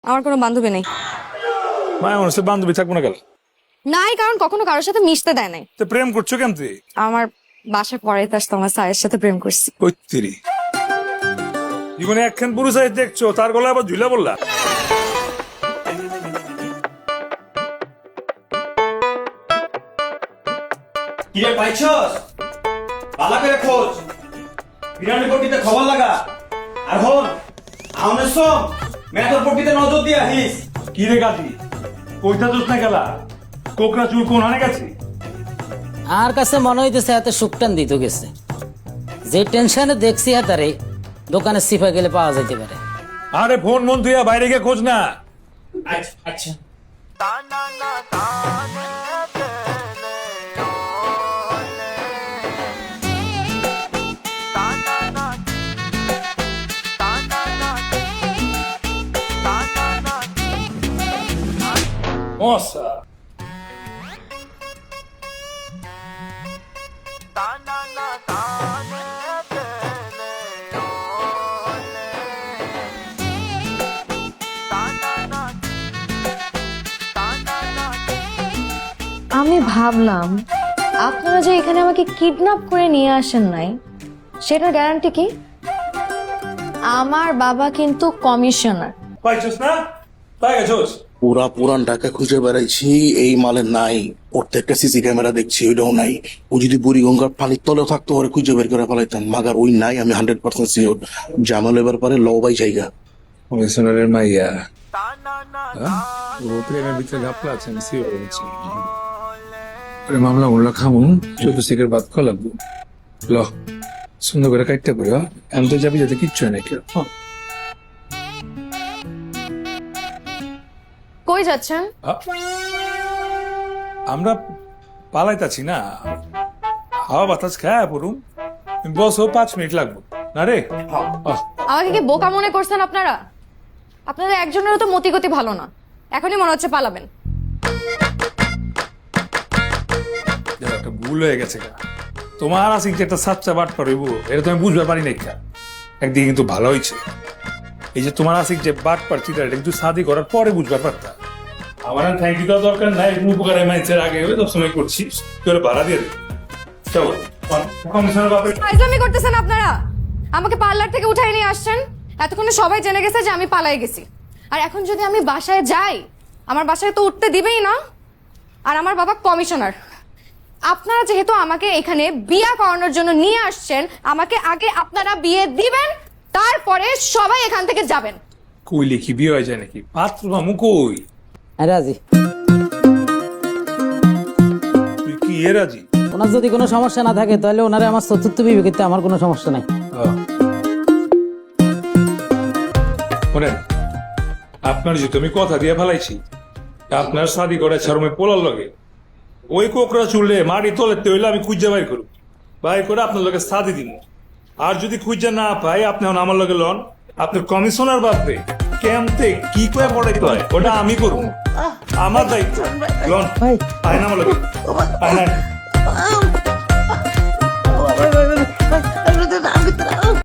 আমার কোনো বান্ধবী নেই। মায়া মানুষের বান্ধবী থাকবো না কেন? নাই, কারণ কখনো কারোর সাথে মিশতে দেয় নাই। তো প্রেম করছো কেন তুই? আমার বাসায় পরে তার তোমার স্যারের সাথে প্রেম করছি। কইতিরি জীবনে একখান পুরুষ আজ দেখছো, তার গলায় আবার ঝুলা বললা। কিরে পাইছস? ভালো করে খোঁজ, বিরানি পট্টিতে খবর লাগা। আর হন আউনের সব মেথর পট্টিতে নজর দিয়া হিস। কি রে গাতি, কইতা দোষ না গেলা? কোকরা চুল কোন আনে গেছে? আর কাছে মনে হইতেছে এত সুকটান দিত গেছে। যে টেনশনে দেখছি হাতারে দোকানে সিফা গেলে পাওয়া যাইতে পারে। আরে ফোন মন তুই বাইরে গিয়ে খোঁজ না। আচ্ছা মশা আমি ভাবলাম আপনারা যে এখানে আমাকে কিডন্যাপ করে নিয়ে আসেন নাই, সেটার গ্যারান্টি কি? আমার বাবা কিন্তু কমিশনার। পাইছস না? পাই গেছস? পুরান ঢাকা খুঁজে বেড়াইছি, এই মালে নাই। প্রত্যেকটা সিসি ক্যামেরা দেখছি, ওইটাও নাই। ও যদি বুড়িগঙ্গার পানির তলেও থাকতো, ওরে খুঁজে বের করে ফেলাইতাম। মাগার ওই নাই, আমি 100% শিওর। জামাল এবার পারে ল বাই জায়গা। কমিশনারের মাইয়া ও প্রেমের ভিতরে ঘাপলা আছে, আমি সিও বলছি। ওরে মামলা উল্লা খামুন, 24 বাদ কল লাগবো। ল সুন্দর করে কাটতে করি। আমি তো যাবি যাতে কিচ্ছু নাই কেউ। কই যাচ্ছেন? আমরা পালাইতাছি না, হাওয়া বাতাস খায় পড়ুম। বস 5 মিনিট লাগবো না রে। আমাকে কি বোকা মনে করছেন আপনারা? আপনাদের একজনেরও তো মতিগতি ভালো না, এখনই মনে হচ্ছে পালাবেন। একটা ভুল হয়ে গেছে গা। তোমার আছে কি একটা সাচ্চা বাট পারিব, এটা তো আমি বুঝতে পারি নাই। একদিকে কিন্তু ভালো হয়েছে, এই যে তোমার আছে যে বাট পারছি, এটা কিন্তু শাদি করার পরে বুঝবার পারতা। আমার আর থ্যাংক ইউ দেওয়া দরকার নাই, উপকারে মাইছের আগে হয়ে সব সময় করছি, তোর ভাড়া দিয়ে দে। চলো কমিশনার বাপে ফাইজলামি করতেছেন আপনারা। আমাকে পার্লার থেকে উঠাই নিয়ে আসছেন, এতক্ষণে সবাই জেনে গেছে যে আমি পালাই গেছি। আর এখন যদি আমি বাসায় যাই, আমার বাসায় তো উঠতে দিবেই না। আর আমার বাবা কমিশনার। আপনারা যেহেতু আমাকে এখানে বিয়ে করানোর জন্য নিয়ে আসছেন, আমাকে আগে আপনারা বিয়ে দিবেন, তারপরে সবাই এখান থেকে যাবেন। কই লিখি বিয়ে হয়ে যায় নাকি? পাত্র মামু কই? রাজি। তুই কি এ রাজি? ওনার যদি কোনো সমস্যা না থাকে তাহলে ওনারে আমার চতুর্থ বিবেকিতে আমার কোনো সমস্যা নাই। শোনেন, আপনার যে তুমি কথা দিয়ে ফেলাইছি, আপনার শাদি করে ছাড়মে পোলার লগে ওই কোকরা চুললে মাটি তোলেতে হইলে আমি খুঁজে বাই করব, বাই করে আপনার লগে শাদি দিব। আর যদি খুঁজে না পাই, আপনি আমার লগে লন। আপনার কমিশনার বাপরে কেমতে কি করে পড়াইতে হয় ওটা আমি করব, আমার দায়িত্ব। লন আয় না আমার লগে, আয় না।